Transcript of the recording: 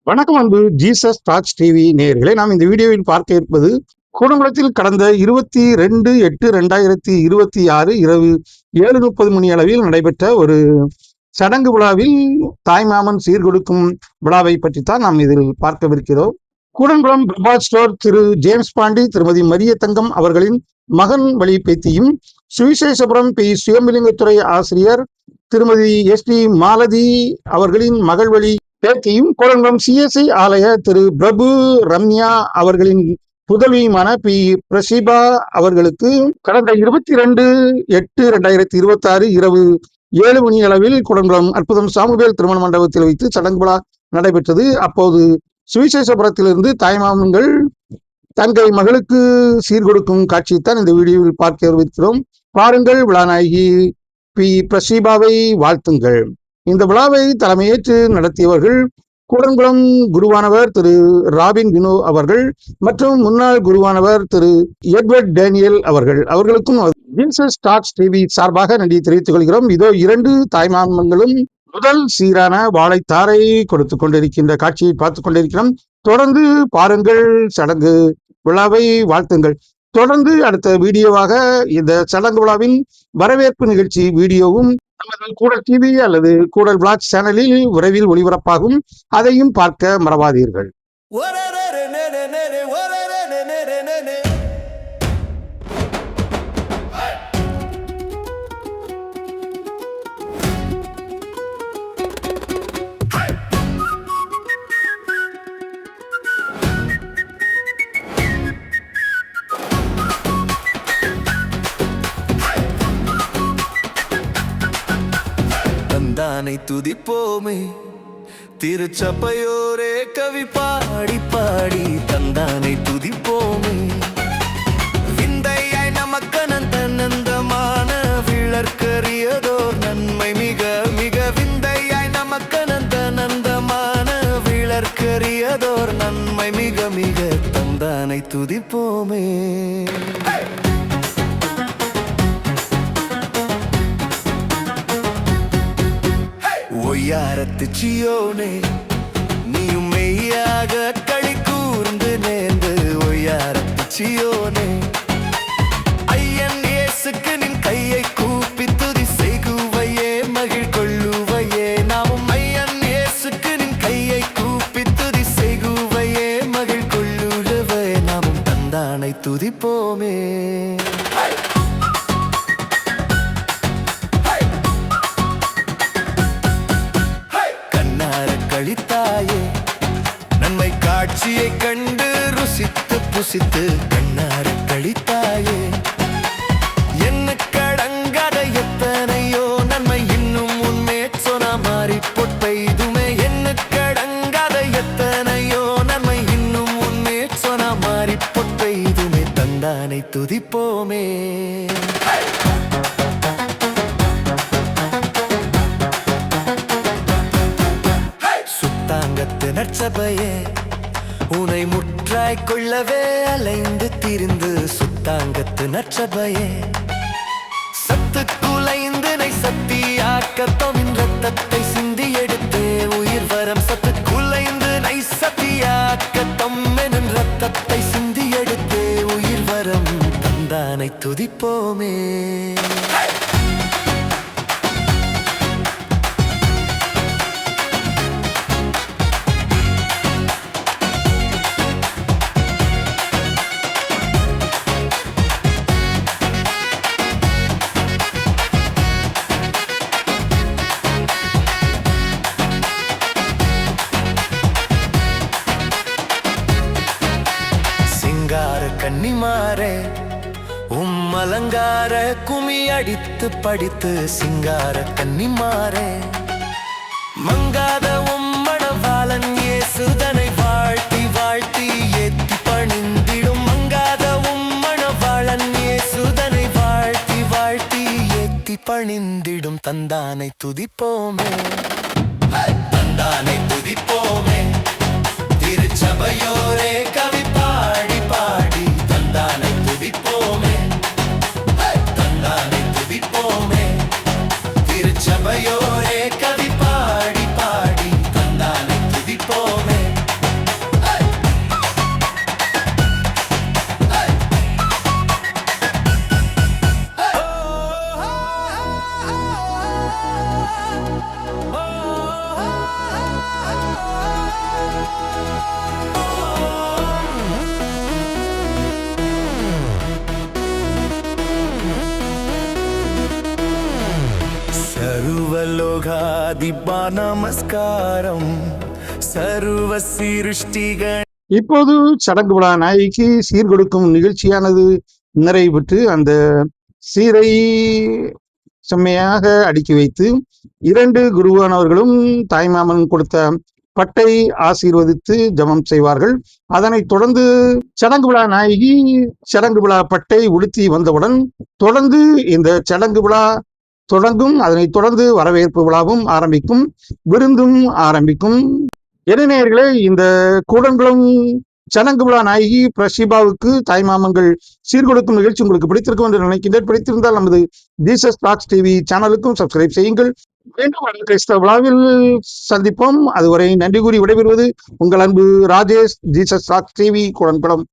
வணக்கம் அன்பு Jesus talks TV நேயர்களே. நாம் இந்த வீடியோவில் பார்க்க இருப்பது கூடங்குளத்தில் கடந்த 22/8/2026 இரவு 7:30 மணி அளவில் நடைபெற்ற ஒரு சடங்கு விழாவில் தாய்மாமன் சீர்கொடுக்கும் விழாவை பற்றித்தான் நாம் இதில் பார்க்கவிருக்கிறோம். கூடங்குளம் பிரபாத் ஸ்டோர் திரு ஜேம்ஸ் பாண்டி திருமதி மரிய தங்கம் அவர்களின் மகன் வழி பேத்தியும், சுவிசேஷபுரம் பி சுயம்பலிங்கத்துறை ஆசிரியர் திருமதி எஸ்.டி. மாலதி அவர்களின் மகள் வழி பேத்தியும், கூடங்குளம் சிஎஸ்ஐ ஆலய திரு பிரபு ரம்யா அவர்களின் புதல்வியுமான பி பிரசிபா அவர்களுக்கு கடந்த 22/8/2026 இரவு 7 மணி அளவில் கூடங்குளம் அற்புதம் சாமுவேல் திருமண மண்டபத்தில் வைத்து சடங்கு விழா நடைபெற்றது. அப்போது சுவிசேஷபுரத்திலிருந்து தாய்மாமன்கள் தங்கை மகளுக்கு சீர்கொடுக்கும் காட்சியைத்தான் இந்த வீடியோவில் பார்க்க இருக்கிறோம். பாருங்கள், விழாநாயகி பி பிரசிபாவை வாழ்த்துங்கள். இந்த விழாவை தலைமையேற்று நடத்தியவர்கள் கூடங்குளம் குருவானவர் திரு ராபின் வினோ அவர்கள் மற்றும் முன்னாள் குருவானவர் திரு எட்வர்ட் டேனியல் அவர்களுக்கும் ஜீசஸ் டாக்ஸ் டிவி சார்பாக நன்றி தெரிவித்துக் கொள்கிறோம். இதோ 2 தாய்மாமன்களும் முதல் சீரான வாழைத்தாரை கொடுத்து கொண்டிருக்கின்ற காட்சியை பார்த்துக் கொண்டிருக்கிறோம். தொடர்ந்து பாருங்கள், சடங்கு விழாவை வாழ்த்துங்கள். தொடர்ந்து அடுத்த வீடியோவாக இந்த சடங்கு விழாவின் வரவேற்பு நிகழ்ச்சி வீடியோவும் நமது கூடல் டிவி அல்லது கூடல் பிளாக் சேனலில் விரைவில் ஒளிபரப்பாகும். அதையும் பார்க்க மறவாதீர்கள். தந்தானை துதிப்போமே, திருச்சபையோரே கவி பாடி பாடி தந்தானை துதிப்போமே. விந்தையாய் நமக்கனந்த நந்தமான விளர்க்கரியதோர் நன்மை மிக மிக. விந்தையாய் நமக்கனந்த நந்தமான விளர்க்கரியதோர் நன்மை மிக மிக. தந்தானை துதிப்போமே. ஒய்யாரத்து சியோனே, நீயும் மெய்யாக களி கூர்ந்து நேர்ந்து. ஒய்யாரத்து சியோனே, ஐயன் இயேசுக்கு நின் கையை கூப்பி துதி செய்குவையே மகிழ் கொள்ளுவையே. நாமும் ஐயன் இயேசுக்கு நின் கையை கூப்பி துதி செய்குவையே மகிழ் கொள்ளுவே. நாமும் தந்தானை துதிப்போமே. கழித்தாயே, நன்மை காட்சியை கண்டு ருசித்து புசித்து கண்ணார கழித்தாயே. என்ன கடங்காத எத்தனையோ நன்மை இன்னும் உன்மே சொன்ன மாறி பொட்பெய்துமே. என்ன கடங்காத எத்தனையோ நன்மை இன்னும் உன்மே சொன்ன மாறி பொட்பெய்துமே. தந்தானை துதிப்போமே. நற்சபையே, உனை முற்றாய் கொள்ளவே அலைந்து திரிந்து. சுத்தாங்கத்து நற்சபையே, சத்து குலைந்து நை சத்தியாக்கத்தோவின் ரத்தத்தை சிந்தி எடுத்தே உயிர் வரம். சத்து குலைந்து நை சத்தியாக்கத்தம் எனும் ரத்தத்தை சிந்தி எடுத்தே உயிர் வரம். தந்தானை துதிப்போமே. கன்னிமாரே, அலங்கார குமி அடித்து படித்து. சிங்கார கன்னிமாரே, மங்காத மணவாளன் இயேசுதனை வாழ்த்தி வாழ்த்தி ஏத்தி பணிந்திடும். மங்காத மணவாளன் இயேசுதனை வாழ்த்தி வாழ்த்தி ஏத்தி பணிந்திடும். தந்தானை துதிப்போமே. தந்தானை துதிப்போமே. திருச்சபையோரே கவி பாடி பாடி தந்தானை துதிப்போமே. தந்தானை துதிப்போமே. திருச்சபையோரே கவி பாடி பாடி தந்தானை துதிப்போமே. திபா நமஸ்காரம் சர்வ சிருஷ்டிகள். இப்போது சடங்கு விழா நாயகிக்கு சீர் கொடுக்கும் நிகழ்ச்சியானது நிறைவுற்று அந்த சீரை செம்மையாக அடுக்கி வைத்து 2 குருவானவர்களும் தாய்மாமன் கொடுத்த பட்டை ஆசீர்வதித்து ஜபம் செய்வார்கள். அதனைத் தொடர்ந்து சடங்கு விழா நாயகி சடங்கு விழா பட்டை உடுத்தி வந்தவுடன் தொடர்ந்து இந்த சடங்கு விழா தொடங்கும். அதனைத் தொடர்ந்து வரவேற்பு விழாவும் ஆரம்பிக்கும், விருந்தும் ஆரம்பிக்கும். இளைஞர்களே, இந்த கூடன்குளம் சடங்கு விழா நாயகி பிரஷிபாவுக்கு தாய்மாமன்கள் சீர்கொடுக்கும் நிகழ்ச்சி உங்களுக்கு பிடித்திருக்கும் என்று நினைக்கின்றேன். பிடித்திருந்தால் நமது ஜீசஸ் டாக்ஸ் டிவி சேனலுக்கும் சப்ஸ்கிரைப் செய்யுங்கள். மீண்டும் அடுத்த கிறிஸ்தவ விழாவில் சந்திப்போம். அதுவரை நன்றி கூறி விடைபெறுவது உங்கள் அன்பு Rajesh, Jesus talks TV, Kudankulam.